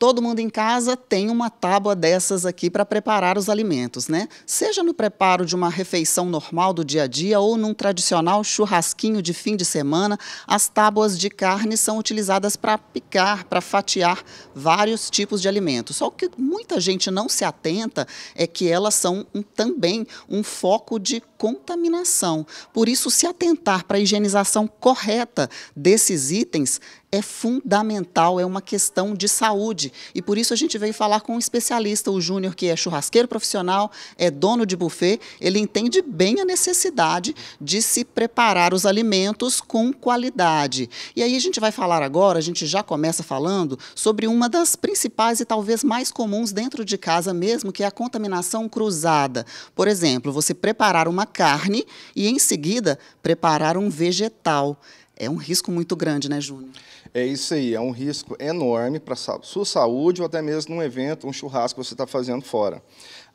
Todo mundo em casa tem uma tábua dessas aqui para preparar os alimentos, né? Seja no preparo de uma refeição normal do dia a dia ou num tradicional churrasquinho de fim de semana, as tábuas de carne são utilizadas para picar, para fatiar vários tipos de alimentos. Só que muita gente não se atenta é que elas são também um foco de contaminação. Por isso, se atentar para a higienização correta desses itens é fundamental, é uma questão de saúde. E por isso a gente veio falar com um especialista, o Júnior, que é churrasqueiro profissional, é dono de buffet, ele entende bem a necessidade de se preparar os alimentos com qualidade. E aí a gente vai falar agora, a gente já começa falando sobre uma das principais e talvez mais comuns dentro de casa mesmo, que é a contaminação cruzada. Por exemplo, você preparar uma carne e em seguida preparar um vegetal. É um risco muito grande, né, Júnior? É isso aí, é um risco enorme para a sua saúde ou até mesmo num evento, um churrasco que você está fazendo fora.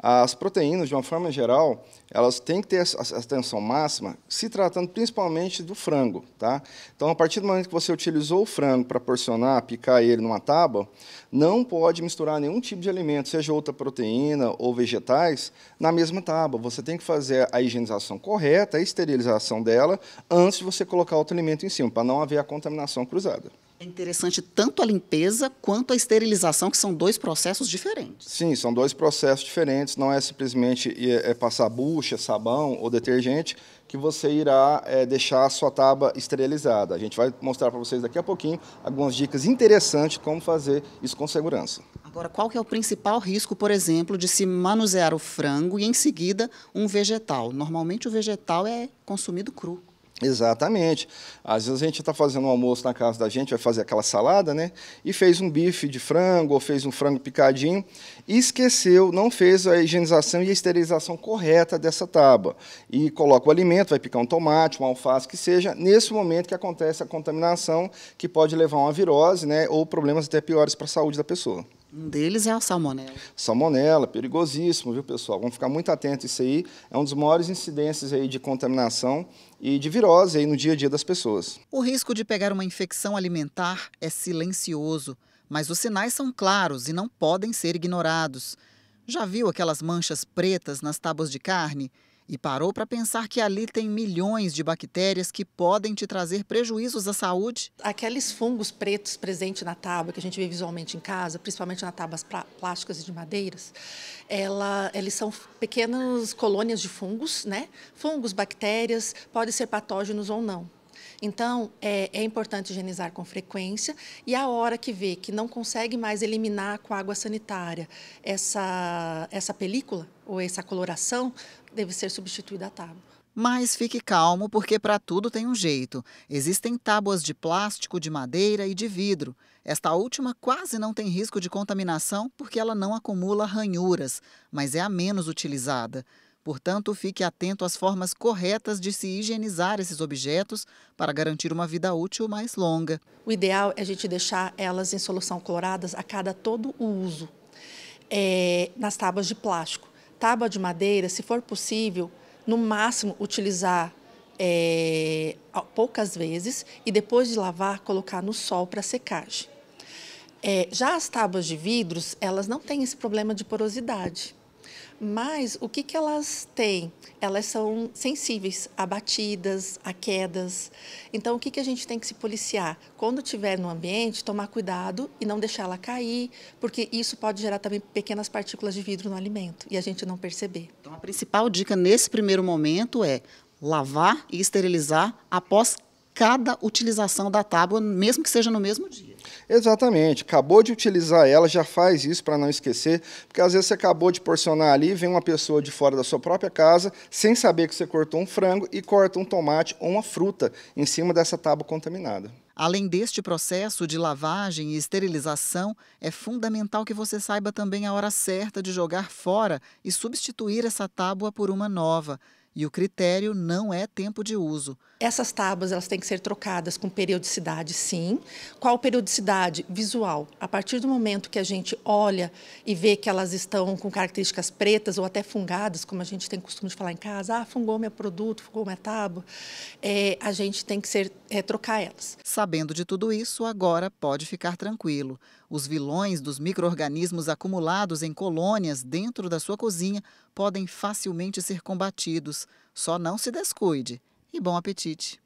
As proteínas, de uma forma geral, elas têm que ter a atenção máxima, se tratando principalmente do frango, tá? Então, a partir do momento que você utilizou o frango para porcionar, picar ele numa tábua, não pode misturar nenhum tipo de alimento, seja outra proteína ou vegetais, na mesma tábua. Você tem que fazer a higienização correta, a esterilização dela, antes de você colocar outro alimento em cima, para não haver a contaminação cruzada. É interessante tanto a limpeza quanto a esterilização, que são dois processos diferentes. Sim, são dois processos diferentes, não é simplesmente passar bucha, sabão ou detergente que você irá deixar a sua tábua esterilizada. A gente vai mostrar para vocês daqui a pouquinho algumas dicas interessantes de como fazer isso com segurança. Agora, qual que é o principal risco, por exemplo, de se manusear o frango e, em seguida, um vegetal? Normalmente o vegetal é consumido cru. Exatamente. Às vezes a gente está fazendo um almoço na casa da gente, vai fazer aquela salada, né? E fez um bife de frango ou fez um frango picadinho e esqueceu, não fez a higienização e a esterilização correta dessa tábua. E coloca o alimento, vai picar um tomate, uma alface, que seja, nesse momento que acontece a contaminação, que pode levar a uma virose, né? Ou problemas até piores para a saúde da pessoa. Um deles é a salmonela. Salmonela, perigosíssimo, viu, pessoal? Vamos ficar muito atentos a isso aí. É um dos maiores incidências aí de contaminação e de virose aí no dia a dia das pessoas. O risco de pegar uma infecção alimentar é silencioso, mas os sinais são claros e não podem ser ignorados. Já viu aquelas manchas pretas nas tábuas de carne? E parou para pensar que ali tem milhões de bactérias que podem te trazer prejuízos à saúde? Aqueles fungos pretos presentes na tábua, que a gente vê visualmente em casa, principalmente nas tábuas plásticas e de madeiras, eles são pequenas colônias de fungos, né? Fungos, bactérias, podem ser patógenos ou não. Então, é importante higienizar com frequência e a hora que vê que não consegue mais eliminar com água sanitária essa película ou essa coloração, deve ser substituída a tábua. Mas fique calmo, porque para tudo tem um jeito. Existem tábuas de plástico, de madeira e de vidro. Esta última quase não tem risco de contaminação porque ela não acumula ranhuras, mas é a menos utilizada. Portanto, fique atento às formas corretas de se higienizar esses objetos para garantir uma vida útil mais longa. O ideal é a gente deixar elas em solução cloradas a cada todo o uso. Nas tábuas de plástico. Tábua de madeira, se for possível, no máximo utilizar poucas vezes e depois de lavar, colocar no sol para secagem. Já as tábuas de vidros, elas não têm esse problema de porosidade. Mas o que elas têm? Elas são sensíveis a batidas, a quedas. Então, o que a gente tem que se policiar? Quando estiver no ambiente, tomar cuidado e não deixar ela cair, porque isso pode gerar também pequenas partículas de vidro no alimento e a gente não perceber. Então, a principal dica nesse primeiro momento é lavar e esterilizar após cada utilização da tábua, mesmo que seja no mesmo dia. Exatamente. Acabou de utilizar ela, já faz isso para não esquecer, porque às vezes você acabou de porcionar ali, vem uma pessoa de fora da sua própria casa, sem saber que você cortou um frango e corta um tomate ou uma fruta em cima dessa tábua contaminada. Além deste processo de lavagem e esterilização, é fundamental que você saiba também a hora certa de jogar fora e substituir essa tábua por uma nova. E o critério não é tempo de uso. Essas tábuas elas têm que ser trocadas com periodicidade, sim. Qual periodicidade? Visual. A partir do momento que a gente olha e vê que elas estão com características pretas ou até fungadas, como a gente tem costume de falar em casa, fungou meu produto, fungou minha tábua, a gente tem que trocar elas. Sabendo de tudo isso, agora pode ficar tranquilo. Os vilões dos micro-organismos acumulados em colônias dentro da sua cozinha podem facilmente ser combatidos. Só não se descuide. E bom apetite!